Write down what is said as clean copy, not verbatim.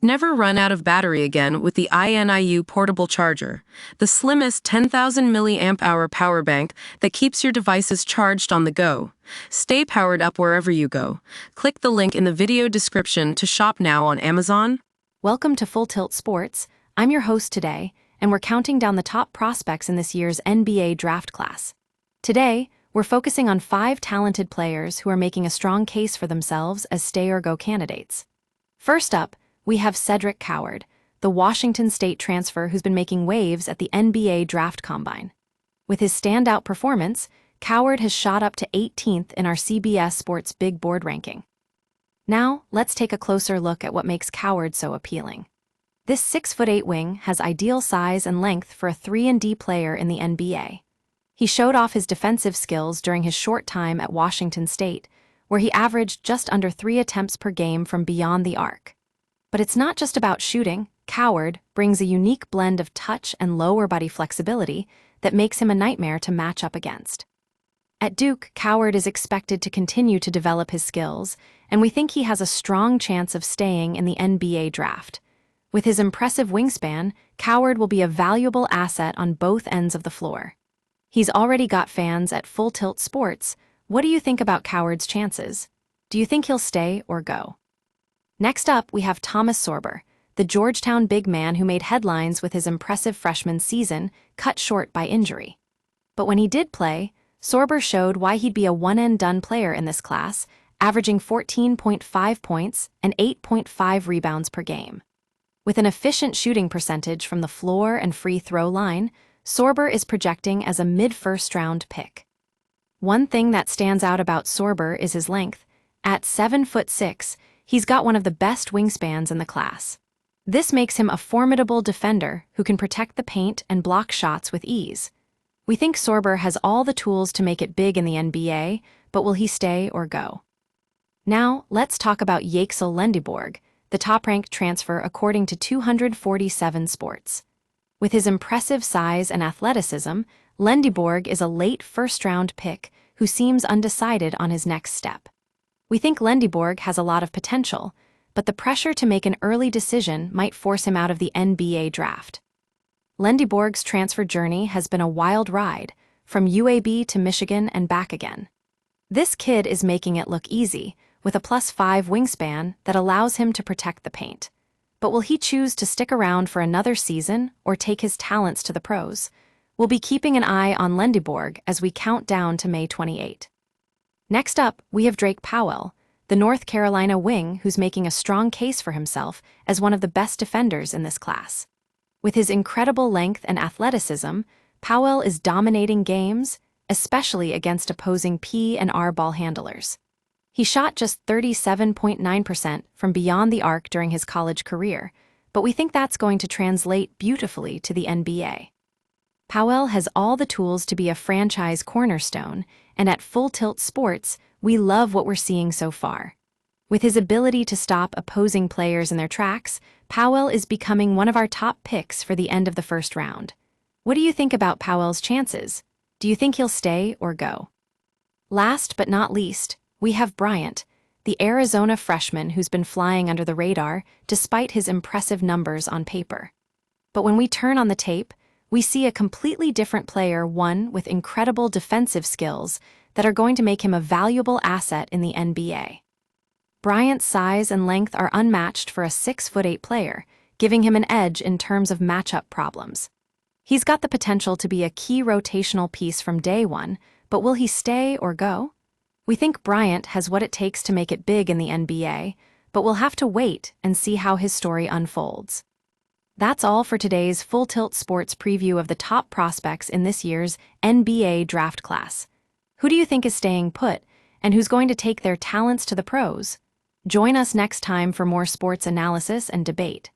Never run out of battery again with the INIU portable charger, the slimmest 10,000 milliamp hour power bank that keeps your devices charged on the go. Stay powered up wherever you go. Click the link in the video description to shop now on Amazon. Welcome to Full Tilt Sports. I'm your host today, and we're counting down the top prospects in this year's NBA draft class. Today, we're focusing on 5 talented players who are making a strong case for themselves as stay-or-go candidates. First up, we have Cedric Coward, the Washington State transfer who's been making waves at the NBA Draft Combine. With his standout performance, Coward has shot up to 18th in our CBS Sports Big Board ranking. Now, let's take a closer look at what makes Coward so appealing. This 6'8" wing has ideal size and length for a 3-and-D player in the NBA. He showed off his defensive skills during his short time at Washington State, where he averaged just under 3 attempts per game from beyond the arc. But it's not just about shooting. Coward brings a unique blend of touch and lower body flexibility that makes him a nightmare to match up against. At Duke, Coward is expected to continue to develop his skills, and we think he has a strong chance of staying in the NBA draft. With his impressive wingspan, Coward will be a valuable asset on both ends of the floor. He's already got fans at Full Tilt Sports. What do you think about Coward's chances? Do you think he'll stay or go? Next up, we have Thomas Sorber, the Georgetown big man who made headlines with his impressive freshman season, cut short by injury. But when he did play, Sorber showed why he'd be a one-and-done player in this class, averaging 14.5 points and 8.5 rebounds per game. With an efficient shooting percentage from the floor and free throw line, Sorber is projecting as a mid-first-round pick. One thing that stands out about Sorber is his length. At 7'6", he's got one of the best wingspans in the class. This makes him a formidable defender who can protect the paint and block shots with ease. We think Sorber has all the tools to make it big in the NBA, but will he stay or go? Now, let's talk about Yaxel Lendeborg, the top-ranked transfer according to 247 Sports. With his impressive size and athleticism, Lendeborg is a late first-round pick who seems undecided on his next step. We think Lendeborg has a lot of potential, but the pressure to make an early decision might force him out of the NBA draft. Lendeborg's transfer journey has been a wild ride, from UAB to Michigan and back again. This kid is making it look easy, with a +5 wingspan that allows him to protect the paint. But will he choose to stick around for another season or take his talents to the pros? We'll be keeping an eye on Lendeborg as we count down to May 28. Next up, we have Drake Powell, the North Carolina wing who's making a strong case for himself as one of the best defenders in this class. With his incredible length and athleticism, Powell is dominating games, especially against opposing P and R ball handlers. He shot just 37.9% from beyond the arc during his college career, but we think that's going to translate beautifully to the NBA. Powell has all the tools to be a franchise cornerstone, and at Full Tilt Sports, we love what we're seeing so far. With his ability to stop opposing players in their tracks, Powell is becoming one of our top picks for the end of the first round. What do you think about Powell's chances? Do you think he'll stay or go? Last but not least, we have Bryant, the Arizona freshman who's been flying under the radar despite his impressive numbers on paper. But when we turn on the tape, we see a completely different player, one with incredible defensive skills that are going to make him a valuable asset in the NBA. Bryant's size and length are unmatched for a 6'8" player, giving him an edge in terms of matchup problems. He's got the potential to be a key rotational piece from day one, but will he stay or go? We think Bryant has what it takes to make it big in the NBA, but we'll have to wait and see how his story unfolds. That's all for today's Full Tilt Sports preview of the top prospects in this year's NBA draft class. Who do you think is staying put, and who's going to take their talents to the pros? Join us next time for more sports analysis and debate.